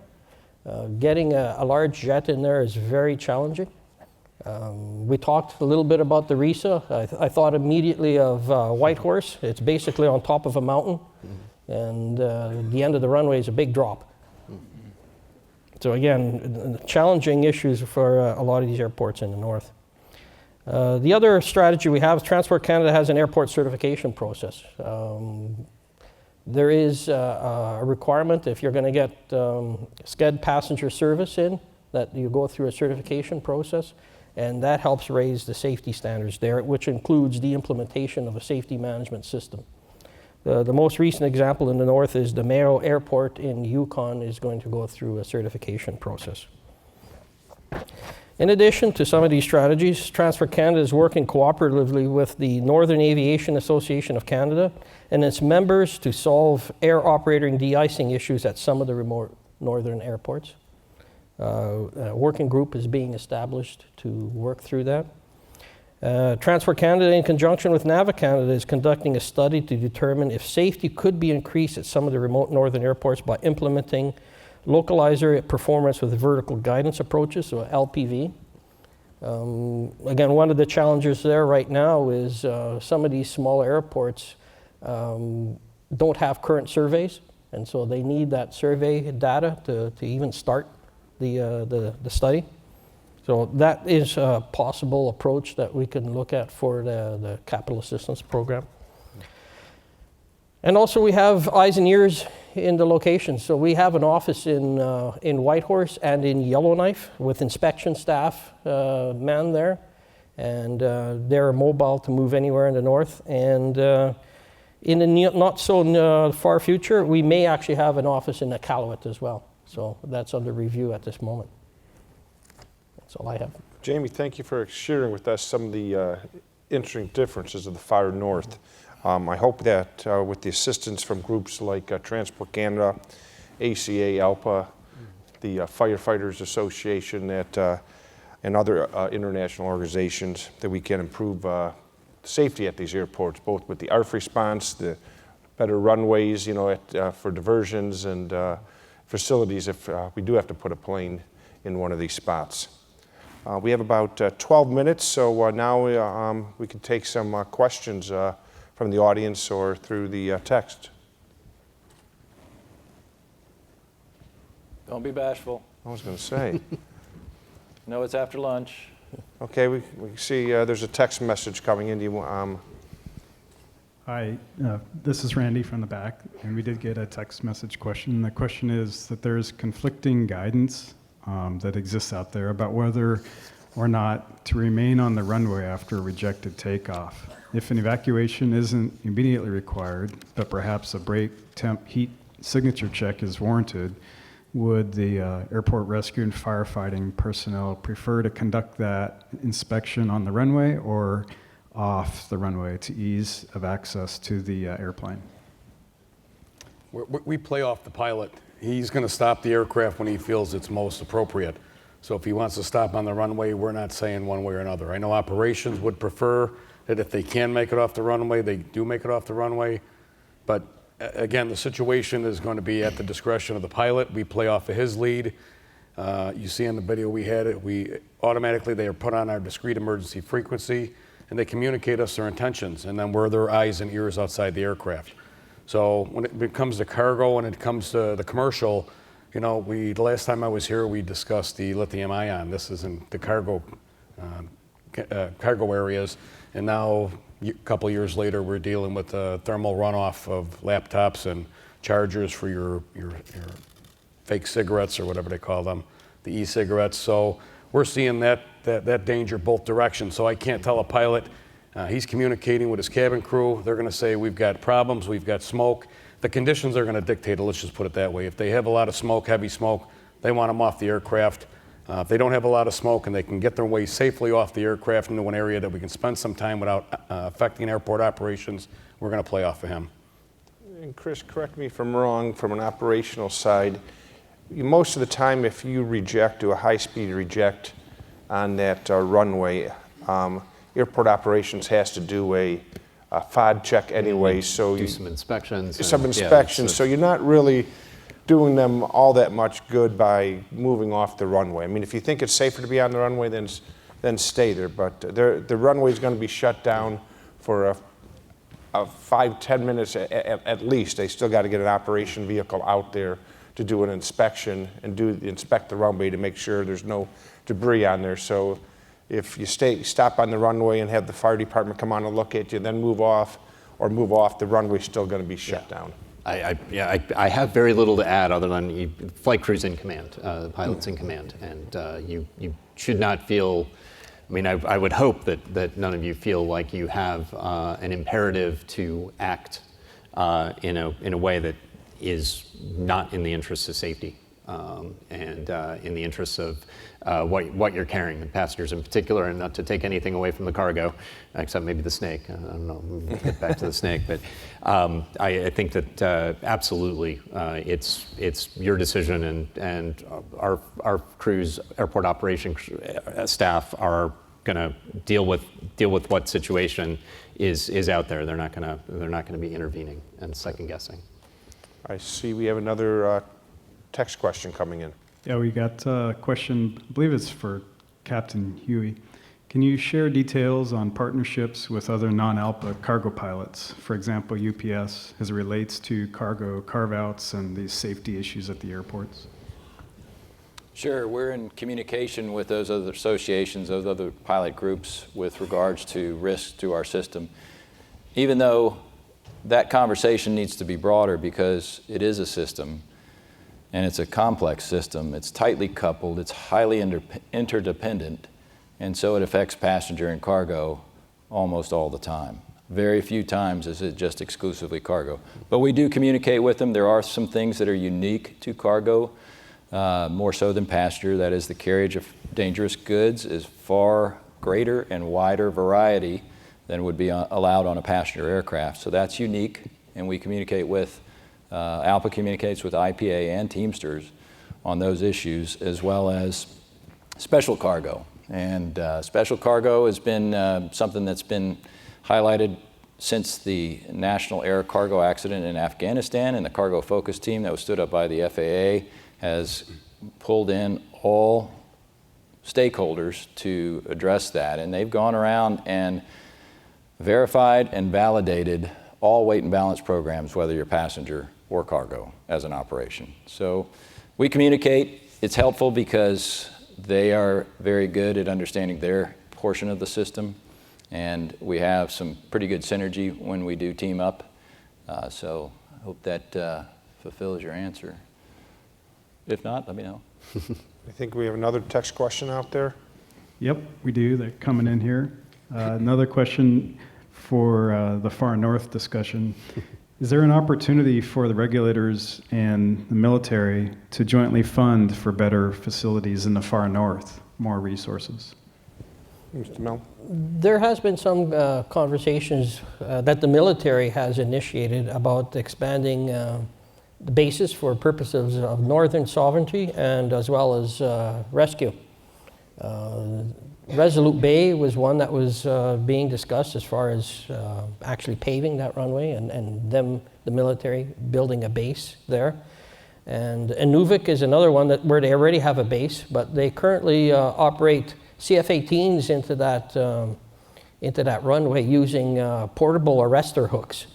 Getting a large jet in there is very challenging. We talked a little bit about the RISA. I thought immediately of Whitehorse. It's basically on top of a mountain, and the end of the runway is a big drop. So again, challenging issues for a lot of these airports in the north. The other strategy we have is Transport Canada has an airport certification process. There is a requirement if you're going to get SCED passenger service in, that you go through a certification process, and that helps raise the safety standards there, which includes the implementation of a safety management system. The most recent example in the north is the Melo Airport in Yukon is going to go through a certification process. In addition to some of these strategies, Transport Canada is working cooperatively with the Northern Aviation Association of Canada and its members to solve air operator and de-icing issues at some of the remote northern airports. A working group is being established to work through that. Transport Canada, in conjunction with NAVA Canada, is conducting a study to determine if safety could be increased at some of the remote northern airports by implementing localizer performance with vertical guidance approaches, so LPV. Again, one of the challenges there right now is some of these small airports don't have current surveys, and so they need that survey data to even start the study. So that is a possible approach that we can look at for the capital assistance program. And also we have eyes and ears in the locations. So we have an office in Whitehorse and in Yellowknife with inspection staff manned there. And they're mobile to move anywhere in the north. And in the not so far future, we may actually have an office in Iqaluit as well. So that's under review at this moment. That's all I have. Jamie, thank you for sharing with us some of the interesting differences of the far north. I hope that with the assistance from groups like Transport Canada, ACA, ALPA, the Firefighters Association, that, and other international organizations, that we can improve safety at these airports, both with the ARF response, the better runways, for diversions and facilities if we do have to put a plane in one of these spots. We have about 12 minutes, so now we can take some questions from the audience or through the text. Don't be bashful. I was going to say. No, it's after lunch. Okay, we see there's a text message coming in. Do you, Hi, this is Randy from the back, and we did get a text message question. The question is that there's conflicting guidance that exists out there about whether or not to remain on the runway after a rejected takeoff. If an evacuation isn't immediately required, but perhaps a brake temp heat signature check is warranted, would the airport rescue and firefighting personnel prefer to conduct that inspection on the runway or off the runway to ease of access to the airplane? We play off the pilot. He's going to stop the aircraft when he feels it's most appropriate. So if he wants to stop on the runway, we're not saying one way or another. I know operations would prefer that if they can make it off the runway, they do make it off the runway. But again, the situation is going to be at the discretion of the pilot. We play off of his lead. You see in the video we had it, they are put on our discrete emergency frequency, and they communicate us their intentions, and then we're their eyes and ears outside the aircraft. So when it comes to cargo and it comes to the commercial, You know, the last time I was here, we discussed the lithium ion. This is in the cargo areas, and now a couple years later, we're dealing with the thermal runoff of laptops and chargers for your fake cigarettes or whatever they call them, the e-cigarettes. So we're seeing that danger both directions. So I can't tell a pilot. He's communicating with his cabin crew. They're going to say, we've got problems, we've got smoke. The conditions are going to dictate it, let's just put it that way. If they have a lot of smoke, heavy smoke, they want them off the aircraft. If they don't have a lot of smoke and they can get their way safely off the aircraft into an area that we can spend some time without affecting airport operations, we're going to play off of him. And Chris, correct me if I'm wrong, from an operational side, most of the time if you do a high-speed reject on that runway, airport operations has to do a FOD check anyway, so do some inspections. So you're not really doing them all that much good by moving off the runway. I mean, if you think it's safer to be on the runway, then stay there. But the runway is going to be shut down for 5-10 minutes at least. They still got to get an operation vehicle out there to do an inspection and inspect the runway to make sure there's no debris on there. So if you stop on the runway and have the fire department come on and look at you, then move off, the runway's still going to be shut down. I have very little to add other than flight crew's in command, the pilot's in command, and you should not feel. I mean, I would hope that none of you feel like you have an imperative to act in a way that is not in the interest of safety and in the interests of what you're carrying, the passengers in particular, and not to take anything away from the cargo, except maybe the snake. I don't know, we'll get back to the snake, but I think that absolutely it's your decision, and our crew's airport operation staff are going to deal with what situation is out there. They're not going to be intervening and second guessing. I see we have another text question coming in. Yeah, we got a question, I believe it's for Captain Hughey. Can you share details on partnerships with other non-ALPA cargo pilots, for example, UPS, as it relates to cargo carve-outs and these safety issues at the airports? Sure, we're in communication with those other associations, those other pilot groups with regards to risks to our system, even though that conversation needs to be broader because it is a system. And it's a complex system. It's tightly coupled, it's highly interdependent, and so it affects passenger and cargo almost all the time. Very few times is it just exclusively cargo. But we do communicate with them. There are some things that are unique to cargo, more so than passenger. That is, the carriage of dangerous goods is far greater and wider variety than would be allowed on a passenger aircraft. So that's unique, and we communicate with ALPA communicates with IPA and Teamsters on those issues, as well as special cargo. And special cargo has been something that's been highlighted since the National Air Cargo accident in Afghanistan, and the cargo focus team that was stood up by the FAA has pulled in all stakeholders to address that. And they've gone around and verified and validated all weight and balance programs, whether you're passenger or cargo, as an operation. So we communicate. It's helpful because they are very good at understanding their portion of the system, and we have some pretty good synergy when we do team up. So I hope that fulfills your answer. If not, let me know. I think we have another text question out there. Yep, we do. They're coming in here. Another question for the far north discussion. Is there an opportunity for the regulators and the military to jointly fund for better facilities in the far north, more resources? Mr. Melo? There has been some conversations that the military has initiated about expanding the bases for purposes of northern sovereignty and as well as rescue. Resolute Bay was one that was being discussed as far as actually paving that runway and the military building a base there. And Inuvik is another one where they already have a base, but they currently operate CF-18s into that runway using portable arrestor hooks.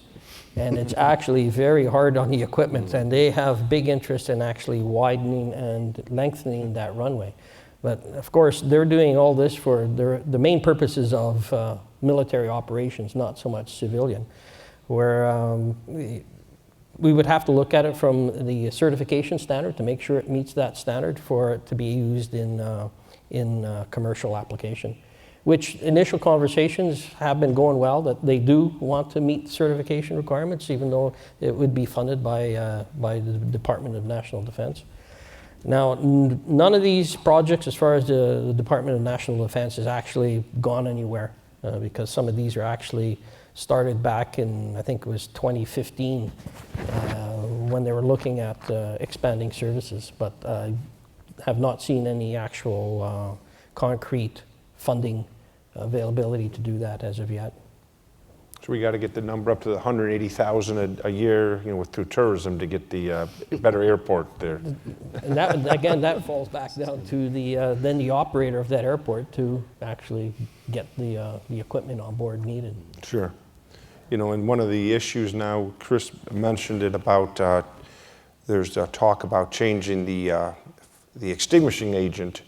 And it's actually very hard on the equipment, and they have big interest in actually widening and lengthening that runway. But of course, they're doing all this for the main purposes of military operations, not so much civilian, where we would have to look at it from the certification standard to make sure it meets that standard for it to be used in commercial application. Which initial conversations have been going well, that they do want to meet certification requirements, even though it would be funded by the Department of National Defense. Now, none of these projects, as far as the Department of National Defense, has actually gone anywhere, because some of these are actually started back in, I think it was 2015, when they were looking at expanding services, but have not seen any actual concrete funding availability to do that as of yet. So we got to get the number up to the 180,000 a year, through tourism to get the better airport there. And that, again, that falls back down to then the operator of that airport to actually get the equipment on board needed. Sure. And one of the issues now, Chris mentioned it about, there's a talk about changing the extinguishing agent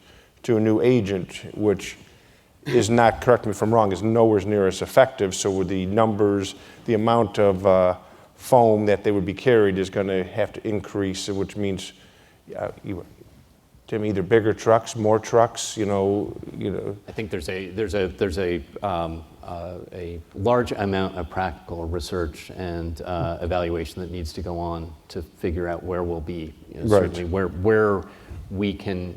to a new agent, which is not, correct me if I'm wrong, is nowhere near as effective. So with the numbers, the amount of foam that they would be carried is going to have to increase, which means, Tim, either bigger trucks, more trucks, I think there's a large amount of practical research and evaluation that needs to go on to figure out where we'll be. Right. Certainly where we can,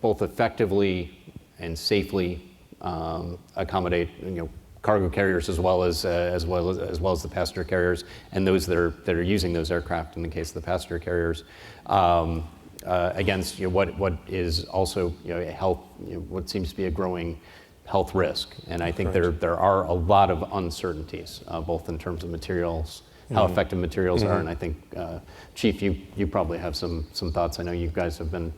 both effectively and safely accommodate, cargo carriers as well as the passenger carriers, and those that are using those aircraft in the case of the passenger carriers, against what is also health, what seems to be a growing health risk. And I think there are a lot of uncertainties, both in terms of materials, how effective materials are, and I think Chief, you probably have some thoughts. I know you guys have been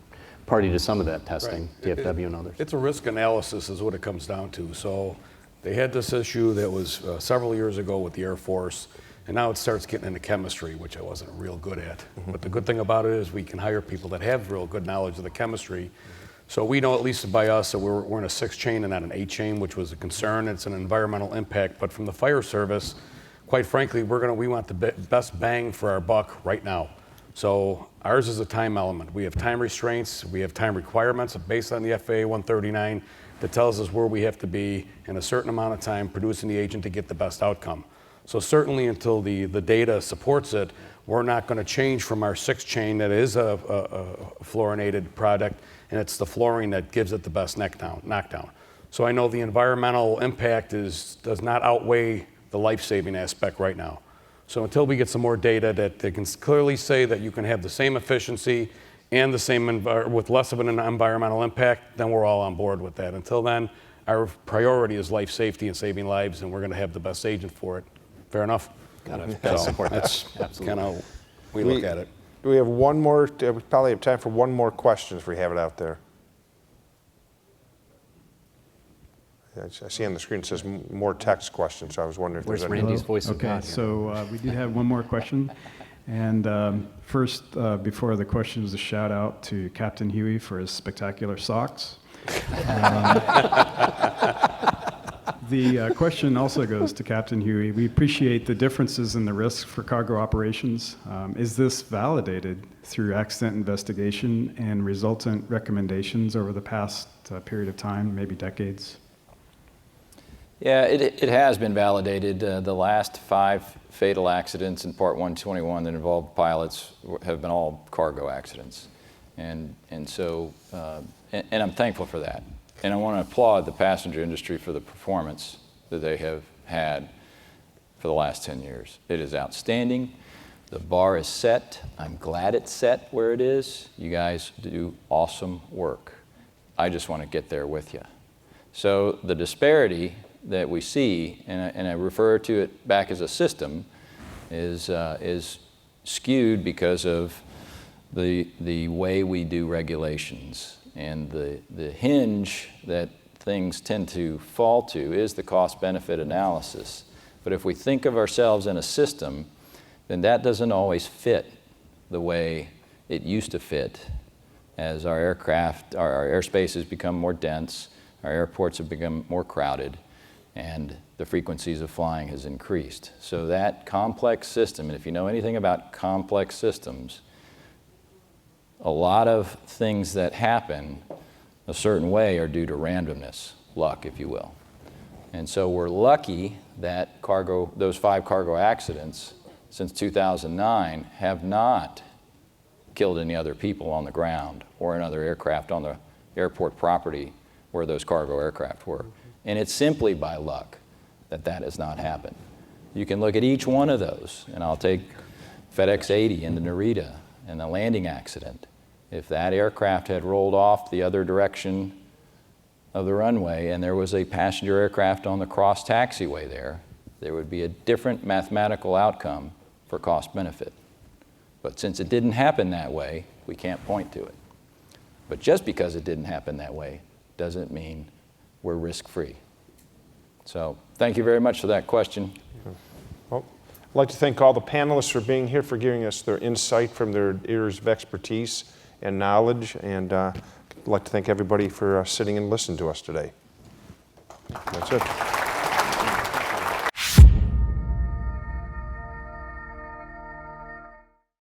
party to some of that testing, right. DFW and others. It's a risk analysis is what it comes down to. So they had this issue that was several years ago with the Air Force, and now it starts getting into chemistry, which I wasn't real good at. But the good thing about it is we can hire people that have real good knowledge of the chemistry. So we know, at least by us, that we're in a 6 chain and not an 8 chain, which was a concern. It's an environmental impact. But from the fire service, quite frankly, we want the best bang for our buck right now. So ours is a time element. We have time restraints, we have time requirements based on the FAA 139 that tells us where we have to be in a certain amount of time producing the agent to get the best outcome. So certainly until the data supports it, we're not going to change from our 6 chain that is a fluorinated product, and it's the fluorine that gives it the best knockdown. So I know the environmental impact does not outweigh the life-saving aspect right now. So until we get some more data that they can clearly say that you can have the same efficiency and the same with less of an environmental impact, then we're all on board with that. Until then, our priority is life safety and saving lives, and we're going to have the best agent for it. Fair enough? Gotta support that. That's kind of we look at it. Do we have one more? We probably have time for one more question if we have it out there. I see on the screen it says more text questions, so I was wondering if Where's there's any. Randy's voice of Okay, God here? so we did have one more question. And first, before the questions, a shout out to Captain Hughey for his spectacular socks. The question also goes to Captain Hughey. We appreciate the differences in the risks for cargo operations. Is this validated through accident investigation and resultant recommendations over the past period of time, maybe decades? Yeah, it has been validated. The last 5 fatal accidents in Part 121 that involved pilots have been all cargo accidents. And so I'm thankful for that. And I want to applaud the passenger industry for the performance that they have had for the last 10 years. It is outstanding. The bar is set. I'm glad it's set where it is. You guys do awesome work. I just want to get there with you. So the disparity that we see, and I refer to it back as a system, is skewed because of the way we do regulations. And the hinge that things tend to fall to is the cost-benefit analysis But if we think of ourselves in a system, then that doesn't always fit the way it used to fit as our aircraft, our airspace has become more dense, our airports have become more crowded, and the frequencies of flying has increased. So that complex system, and if you know anything about complex systems, a lot of things that happen a certain way are due to randomness, luck, if you will. And so we're lucky that those 5 cargo accidents since 2009 have not killed any other people on the ground or another aircraft on the airport property where those cargo aircraft were. And it's simply by luck that that has not happened. You can look at each one of those, and I'll take FedEx 80 into Narita and the landing accident. If that aircraft had rolled off the other direction of the runway and there was a passenger aircraft on the cross taxiway there would be a different mathematical outcome for cost benefit. But since it didn't happen that way, we can't point to it. But just because it didn't happen that way doesn't mean we're risk-free. So thank you very much for that question. Well, I'd like to thank all the panelists for being here, for giving us their insight from their areas of expertise and knowledge, and I'd like to thank everybody for sitting and listening to us today. That's it.